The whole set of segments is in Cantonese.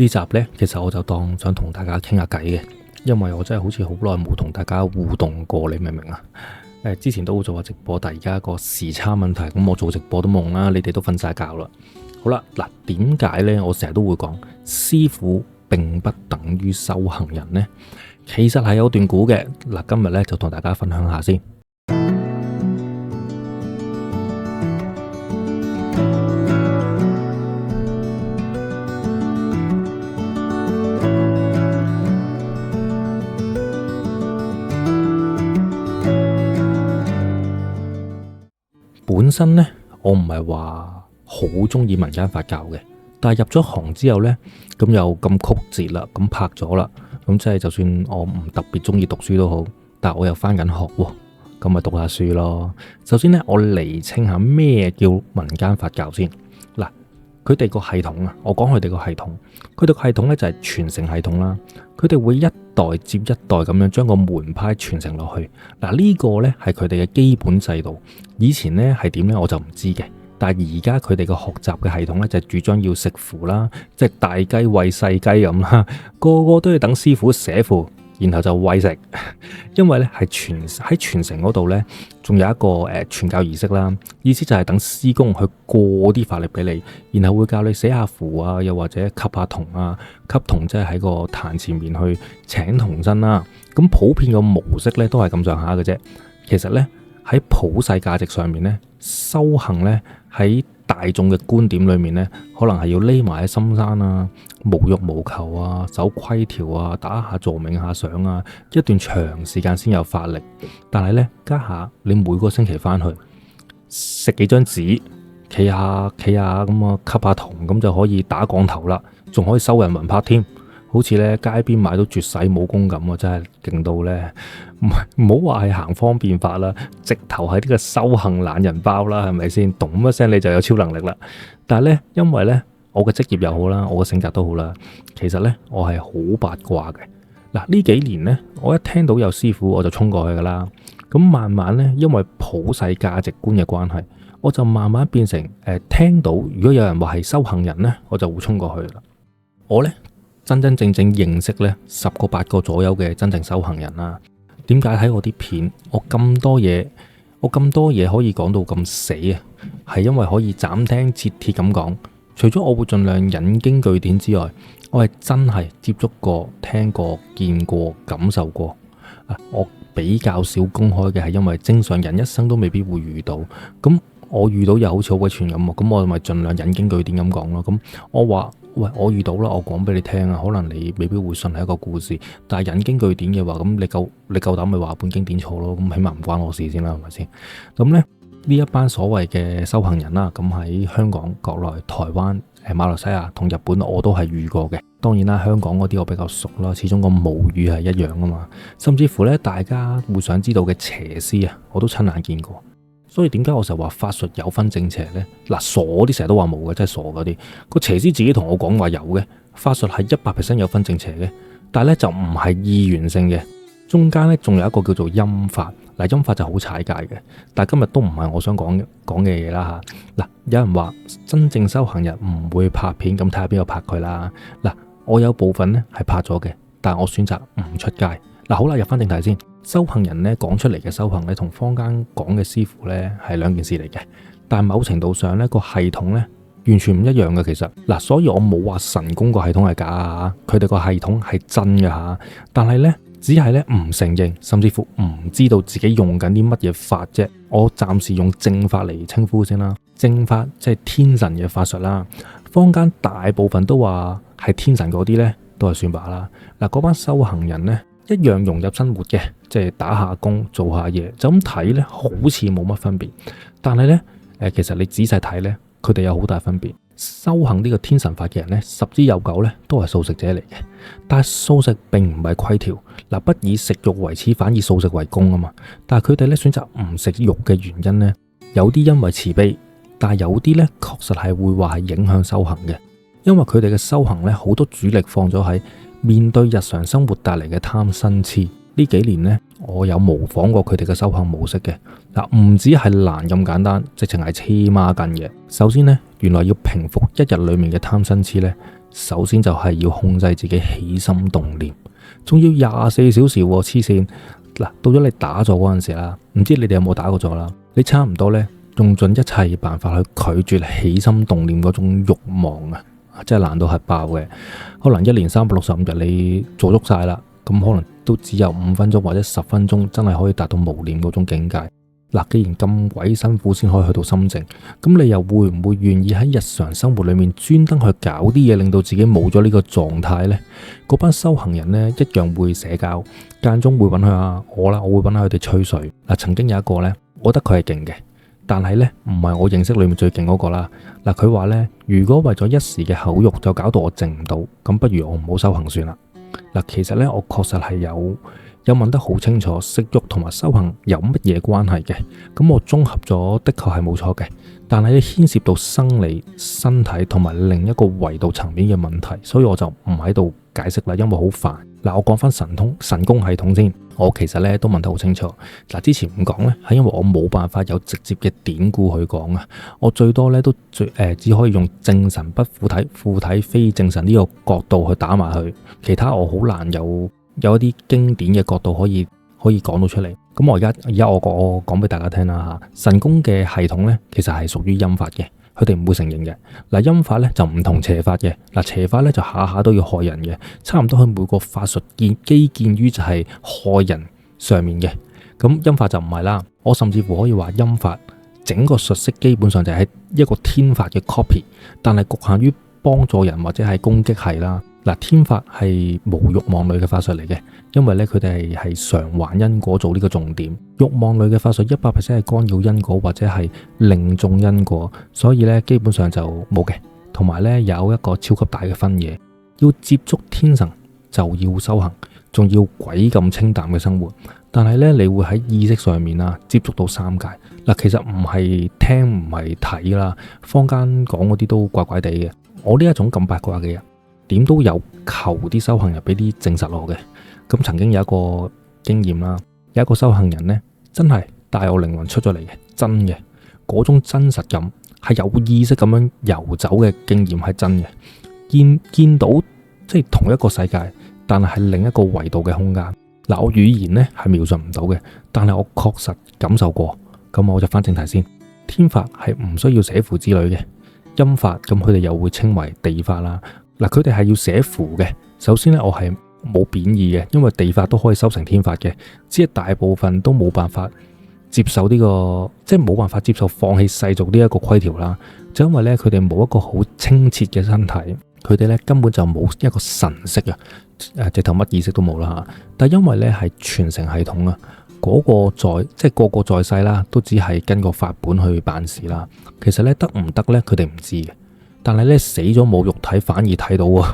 呢集呢，其實我就當想同大家傾下偈嘅，因為我真係好似好耐冇同大家互動過，你明唔明啊？之前都會做下直播，但係而家個時差問題，咁我做直播都懵啦，你哋都瞓晒覺啦。好啦，嗱，點解呢？我成日都會講，師傅並不等於修行人呢，其實係有段古嘅。嗱，今日呢，就同大家分享下先。本身呢，我唔係話好中意民間佛教嘅，但係入咗行之後呢，咁又咁曲折啦，咁拍咗啦，咁即係就算我唔特別中意讀書都好，但係我又翻緊學喎，咁咪讀下書咯。首先呢，我釐清下咩叫民間佛教先。嗱，佢哋個系統啊，我講佢哋個系統，佢哋個系統呢就係傳承系統啦。佢哋會一代接一代咁樣將個門派傳承落去。嗱，呢個呢係佢哋嘅基本制度。以前呢係點呢我就唔知嘅，但係而家佢哋嘅學習嘅系統呢，就主張要食符啦，即係大雞餵細雞咁啦，個個都要等師傅寫符，然後就餵食。因為呢係喺傳承嗰度呢，仲有一個傳教儀式啦，意思就係等師公去過啲法力俾你，然後會教你寫下符啊，又或者吸下銅啊，吸銅即係喺個壇前面去請銅身啦。咁普遍嘅模式呢都係咁上下嘅啫。其實呢，喺普世價值上面呢，修行呢喺大眾嘅觀點裏面呢，可能係要匿埋喺深山啊，無欲無求啊，守規條啊，打下坐冥下想啊，一段長時間先有法力。但係呢，家下你每個星期翻去食幾張紙，企下咁啊，吸下銅咁就可以打降頭啦，仲可以收人魂魄添。好似咧街邊買到絕世武功咁啊，真係勁到咧！唔好話係行方便法啦，直頭係呢個修行懶人包啦，係咪先？咚一聲你就有超能力啦。但係咧，因為咧我嘅職業又好啦，我嘅性格都好啦，其實咧我係好八卦嘅。嗱，呢幾年咧，我一聽到有師傅我就衝過去噶啦。咁慢慢咧，因為普世價值觀嘅關係，我就慢慢變成聽到如果有人話係修行人咧，我就會衝過去啦。我咧真真正正認識咧10個8個左右嘅真正修行人啦。點解睇我啲片，我咁多嘢可以講到咁死啊？係因為可以斬釘截鐵咁講，除咗我會盡量引經據典之外，我係真係接觸過、聽過、見過、感受過。我比較少公開嘅係因為正常人一生都未必會遇到，咁我遇到又好似好鬼串咁，咁我咪盡量引經據典咁講咯。咁我話喂，我遇到啦，我講俾你聽啊，可能你未必會信係一個故事，但係引經據典嘅話，咁你夠膽咪話本經典錯咯？咁起碼唔關我事先啦，係咪先？咁咧呢一班所謂嘅修行人啦，咁喺香港、國內、台灣、馬來西亞同日本我都係遇過嘅。當然啦，香港嗰啲我比較熟啦，始終個母語係一樣啊嘛。甚至乎咧，大家會想知道嘅邪師啊，我都親眼見過。所以點解我成日話法術有分正邪呢？嗱，傻啲成日都話冇嘅，真係傻嗰啲。個邪師自己同我講話有嘅，法術係100% 有分正邪嘅，但係咧就唔係意願性嘅。中間咧仲有一個叫做陰法，嗱，陰法就好踩界嘅。但係今日都唔係我想講嘅嘢啦嚇。嗱，有人話真正修行人唔會拍片，咁睇下邊個拍佢啦。嗱，我有部分咧係拍咗嘅，但係我選擇唔出街。嗱，好啦，入翻正題先。修行人咧講出嚟嘅修行咧，同坊間講嘅師傅咧係兩件事嚟嘅。但係某程度上咧個系統咧完全唔一樣嘅。其實嗱，所以我冇話神功個系統係假啊，佢哋個系統係真嘅嚇。但係咧只係咧唔承認，甚至乎唔知道自己用緊啲乜嘢法啫。我暫時用正法嚟稱呼先啦。正法即係天神嘅法術啦。坊間大部分都話係天神嗰啲咧，都係算罷啦。嗱，嗰班修行人咧一樣融入生活嘅，即係打下工做下嘢，就咁睇咧好似冇乜分別。但係咧其實你仔細睇咧，佢哋有好大分別。修行呢個天神法嘅人咧，10之有9咧都係素食者嚟嘅。但係素食並唔係規條，嗱，不以食肉為恥，反以素食為公啊嘛。但係佢哋咧選擇唔食肉嘅原因咧，有啲因為慈悲，但係有啲咧確實係會話係影響修行嘅。因為佢哋嘅修行咧好多主力放咗喺面對日常生活帶嚟嘅貪嗔痴。呢幾年呢，我有模仿過佢哋嘅修行模式嘅。嗱，唔止係難咁簡單，直情係黐孖筋嘅。首先呢，原來要平復一日裏面嘅貪嗔痴呢，首先就係要控制自己起心動念，仲要24小時喎，黐線。嗱，到咗你打坐嗰陣時啦，唔知你哋有冇打過坐啦？你差唔多呢，用盡一切辦法去拒絕起心動念嗰種慾望啊，真係難到係爆嘅。可能1年365日你做足晒啦，咁可能都只有5分鐘或者10分鐘真係可以達到無念嗰種境界。嗱，既然咁鬼辛苦先可以去到心靜，咁你又會唔會願意喺日常生活裏面專登去搞啲嘢，令到自己冇咗呢個狀態呢？嗰班修行人呢，一樣會社交，間中會揾下我啦，我會揾下佢哋吹水。嗱，曾經有一個呢，我覺得佢係勁嘅，但係呢，唔係我認識裏面最勁嗰個啦。嗱，佢話呢，如果為咗一時嘅口欲就搞到我靜唔到，咁不如我唔好修行算啦。嗱，其實呢，我確實係有問得好清楚，色欲同埋修行有乜嘢關係嘅？咁我綜合咗，的確係冇錯嘅。但係牽涉到生理、身體同埋另一個維度層面嘅問題，所以我就唔喺度解釋啦，因為好煩。嗱，我講翻神功系統先，我其實咧都問得好清楚。嗱，之前唔講咧，係因為我冇辦法有直接嘅典故去講啊，我最多咧都只可以用正神不附體，附體非正神呢個角度去打埋去，其他我好難有一啲經典嘅角度可以講到出嚟。咁我而家我講俾大家聽啦嚇，神功嘅系統咧其實係屬於陰法嘅，佢哋唔會承認嘅。嗱，陰法咧就唔同邪法嘅。嗱，邪法咧就下下都要害人嘅，差唔多佢每個法術基建於就係害人上面嘅。咁陰法就唔係啦，我甚至乎可以話陰法整個術式基本上就係一個天法嘅 copy， 但係局限於幫助人或者係攻擊係啦。嗱，天法係無慾望類嘅法術嚟嘅，因為咧佢哋係償還因果做呢個重點。慾望類嘅法術100% 係干擾因果或者係令中因果，所以咧基本上就冇嘅。同埋咧有一個超級大嘅分野，要接觸天神就要修行，仲要鬼咁清淡嘅生活。但係咧你會喺意識上面啊接觸到三界。嗱，其實唔係聽唔係睇啦，坊間講嗰啲都怪怪地嘅。我呢一種咁八卦嘅人，點都有求啲修行人俾啲證實我嘅。咁曾經有一個經驗啦，有一個修行人呢，真係帶我靈魂出咗嚟嘅，真嘅嗰種真實感係有意識咁樣遊走嘅經驗係真嘅，見到即係同一個世界，但係另一個維度嘅空間。嗱，我語言呢係描述唔到嘅，但係我確實感受過。咁我就翻正題先，天法係唔需要寫符之類嘅，陰法咁佢哋又會稱為地法啦。嗱，佢哋係要寫符嘅。首先咧，我係冇貶義嘅，因為地法都可以修成天法嘅，只係大部分都冇辦法接受呢個，即係冇辦法接受放棄世俗呢一個規條啦。就因為咧，佢哋冇一個好清澈嘅身體，佢哋咧根本就冇一個神識啊，直頭乜意識都冇啦嚇。但係因為咧係傳承系統啊，個個在世啦，都只係跟個法本去辦事啦。其實咧得唔得咧，佢哋唔知嘅。但係咧死咗冇肉體反而睇到喎，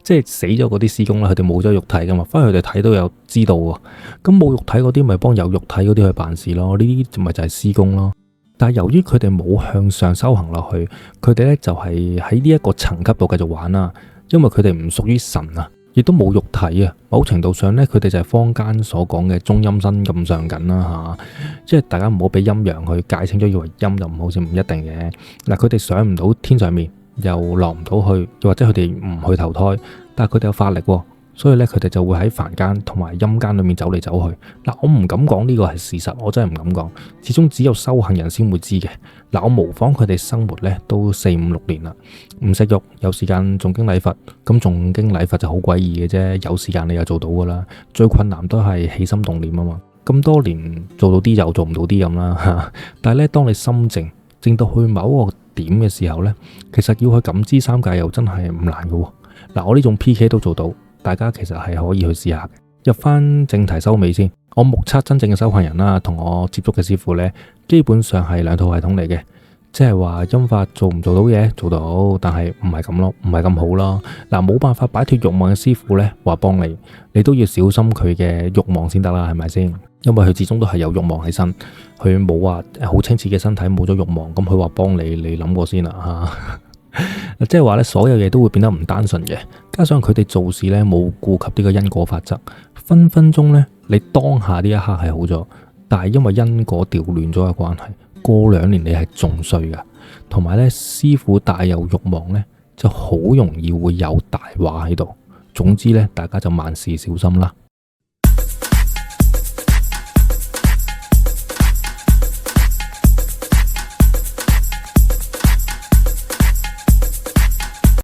即係死咗嗰啲師公啦，佢哋冇咗肉體噶嘛，反而佢哋睇到有知道喎。咁冇肉體嗰啲咪幫有肉體嗰啲去辦事咯，呢啲咪就係師公咯。但係由於佢哋冇向上修行落去，佢哋咧就係喺呢一個層級度繼續玩啦。因為佢哋唔屬於神啊，亦都冇肉體啊。某程度上咧，佢哋就係坊間所講嘅中陰身咁上緊啦嚇。即係大家唔好俾陰陽去界清咗，以為陰就唔好，似唔一定嘅。嗱，佢哋上唔到天上面，又落唔到去，又或者佢哋唔去投胎，但係佢哋有法力喎。所以咧，佢哋就會喺凡間同埋陰間裏面走嚟走去。嗱，我唔敢講呢個係事實，我真係唔敢講。始終只有修行人先會知嘅。嗱，我模仿佢哋生活咧，都4、5、6年啦，唔食肉，有時間誦經禮佛。咁誦經禮佛就好詭異嘅啫，有時間你又做到噶啦。最困難都係起心動念啊嘛。咁多年做到啲又做唔到啲咁啦。但係咧，當你心靜到去某個點嘅時候咧，其實要去感知三界又真係唔難嘅。嗱，我呢種 PK 都做到。大家其實係可以去試下嘅。入翻正題收尾先，我目測真正嘅修行人啦，同我接觸嘅師傅呢，基本上係兩套系統嚟嘅。即係話陰法做唔做到嘢？做到，但係唔係咁咯，唔係咁好咯。嗱，冇辦法擺脫慾望嘅師傅呢，話幫你都要小心佢嘅慾望先得啦，係咪先？因為佢始終都係有慾望喺身，佢冇話好清澈嘅身體冇咗慾望，咁佢話幫你諗過先啦嚇。即係話咧，所有嘢都會變得唔單純嘅，加上佢哋做事咧冇顧及呢個因果法則，分分鐘咧你當下呢一刻係好咗，但係因為因果調亂咗嘅關係，過2年你係仲衰噶。同埋咧，師傅帶有慾望咧，就好容易會有大話喺度。總之呢，大家就萬事小心啦。